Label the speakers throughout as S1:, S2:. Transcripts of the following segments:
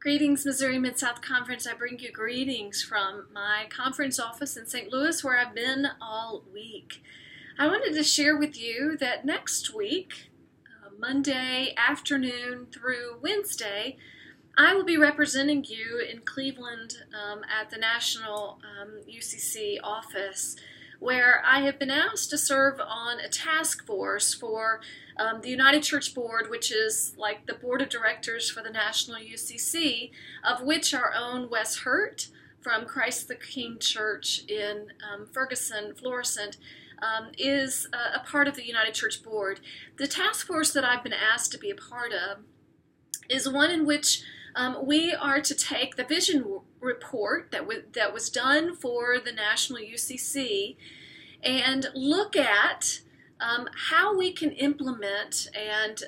S1: Greetings, Missouri Mid-South Conference. I bring you greetings from my conference office in St. Louis, where I've been all week. I wanted to share with you that next week, Monday afternoon through Wednesday, I will be representing you in Cleveland at the National UCC office, where I have been asked to serve on a task force for the United Church Board, which is like the board of directors for the National UCC, of which our own Wes Hurt from Christ the King Church in Ferguson, Florissant, is a part of the United Church Board. The task force that I've been asked to be a part of is one in which we are to take the vision report that was done for the National UCC and look at how we can implement and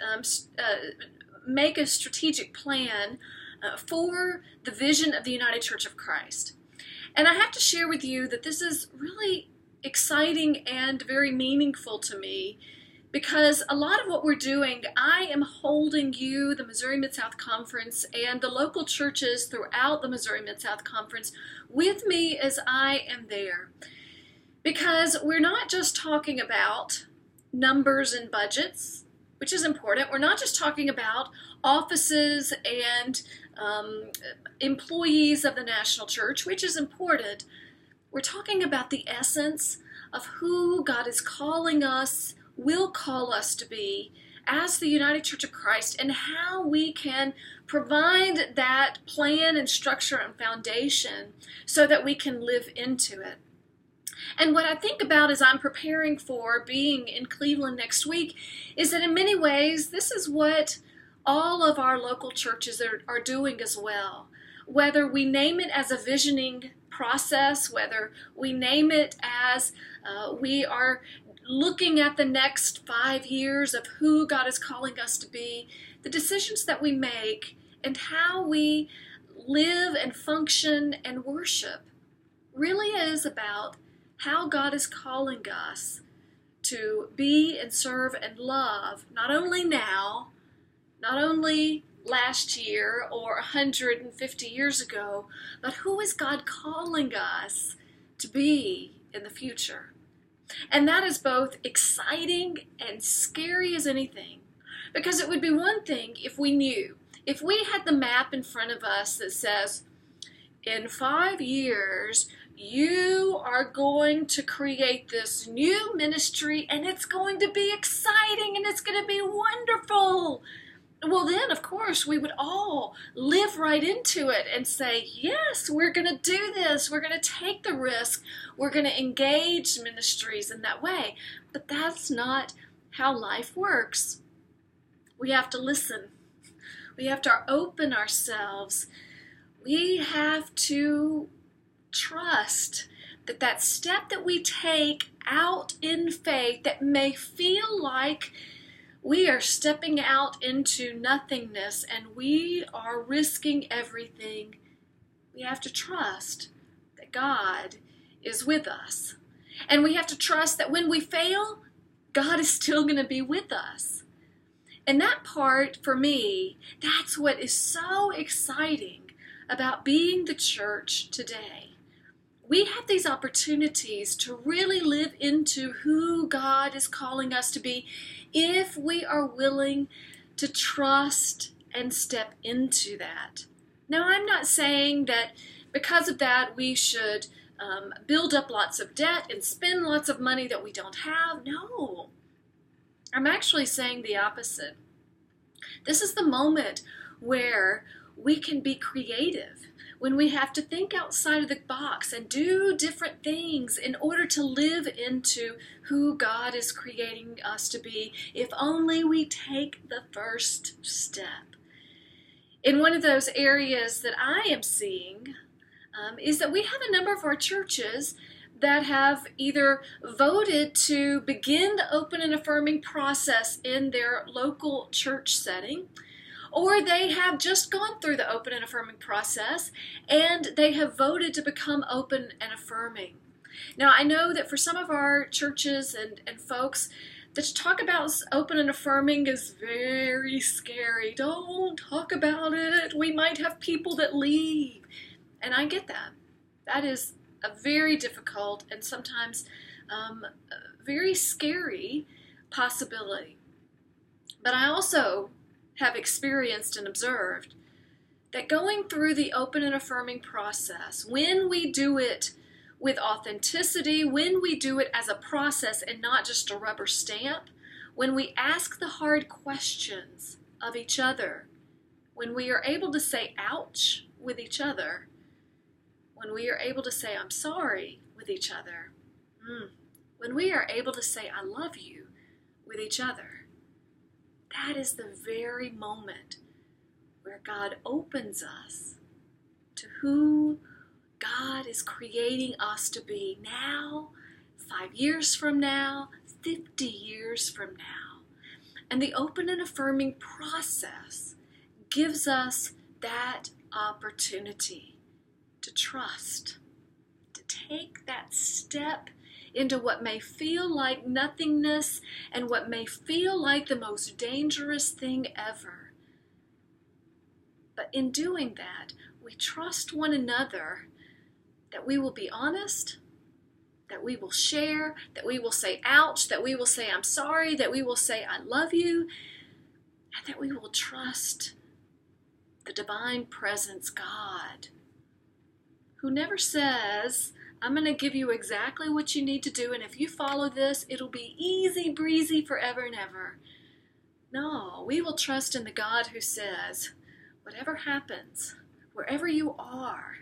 S1: make a strategic plan for the vision of the United Church of Christ. And I have to share with you that this is really exciting and very meaningful to me, because a lot of what we're doing, I am holding you, the Missouri Mid-South Conference, and the local churches throughout the Missouri Mid-South Conference with me as I am there. Because we're not just talking about numbers and budgets, which is important. We're not just talking about offices and employees of the national church, which is important. We're talking about the essence of who God is calling us, will call us to be as the United Church of Christ, and how we can provide that plan and structure and foundation so that we can live into it. And what I think about as I'm preparing for being in Cleveland next week is that in many ways, this is what all of our local churches are doing as well. Whether we name it as a visioning process, whether we name it as we are looking at the next 5 years of who God is calling us to be, the decisions that we make and how we live and function and worship really is about how God is calling us to be and serve and love, not only now, not only last year or 150 years ago, but who is God calling us to be in the future? And that is both exciting and scary as anything, because it would be one thing if we knew, if we had the map in front of us that says, in 5 years, you are going to create this new ministry and it's going to be exciting and it's going to be wonderful. Well, then, of course, we would all live right into it and say, yes, we're going to do this. We're going to take the risk. We're going to engage ministries in that way. But that's not how life works. We have to listen. We have to open ourselves. We have to trust that that step that we take out in faith that may feel like we are stepping out into nothingness and we are risking everything, we have to trust that God is with us. And we have to trust that when we fail, God is still going to be with us. And that part, for me, that's what is so exciting about being the church today. We have these opportunities to really live into who God is calling us to be if we are willing to trust and step into that. Now, I'm not saying that because of that we should build up lots of debt and spend lots of money that we don't have. No, I'm actually saying the opposite. This is the moment where we can be creative, when we have to think outside of the box and do different things in order to live into who God is creating us to be, if only we take the first step. In one of those areas that I am seeing is that we have a number of our churches that have either voted to begin the open and affirming process in their local church setting, or they have just gone through the open and affirming process and they have voted to become open and affirming. Now, I know that for some of our churches and folks, To talk about open and affirming is very scary. Don't talk about it. We might have people that leave. And I get that. That is a very difficult and sometimes very scary possibility. But I also have experienced and observed that going through the open and affirming process, when we do it with authenticity, when we do it as a process and not just a rubber stamp, when we ask the hard questions of each other, when we are able to say ouch with each other, when we are able to say I'm sorry with each other, when we are able to say I love you with each other, that is the very moment where God opens us to who God is creating us to be now, 5 years from now, 50 years from now. And the open and affirming process gives us that opportunity to trust, to take that step into what may feel like nothingness and what may feel like the most dangerous thing ever. But in doing that, we trust one another that we will be honest, that we will share, that we will say ouch, that we will say I'm sorry, that we will say I love you, and that we will trust the divine presence, God, who never says, I'm going to give you exactly what you need to do, and if you follow this, it'll be easy breezy forever and ever. No, we will trust in the God who says, whatever happens, wherever you are,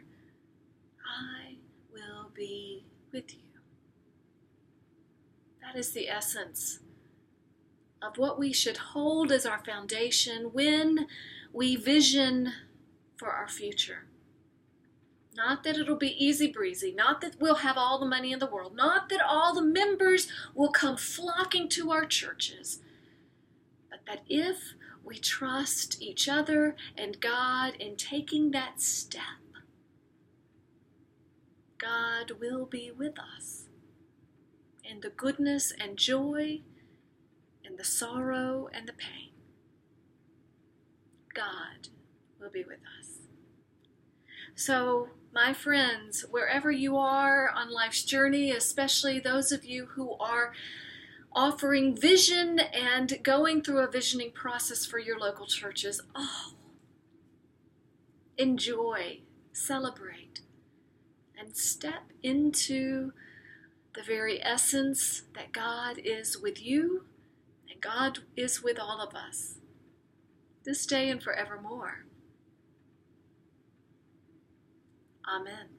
S1: I will be with you. That is the essence of what we should hold as our foundation when we vision for our future. Not that it'll be easy breezy, not that we'll have all the money in the world, not that all the members will come flocking to our churches, but that if we trust each other and God in taking that step, God will be with us in the goodness and joy, in the sorrow and the pain. God will be with us. So, my friends, wherever you are on life's journey, especially those of you who are offering vision and going through a visioning process for your local churches, enjoy, celebrate, and step into the very essence that God is with you and God is with all of us, this day and forevermore. Amen.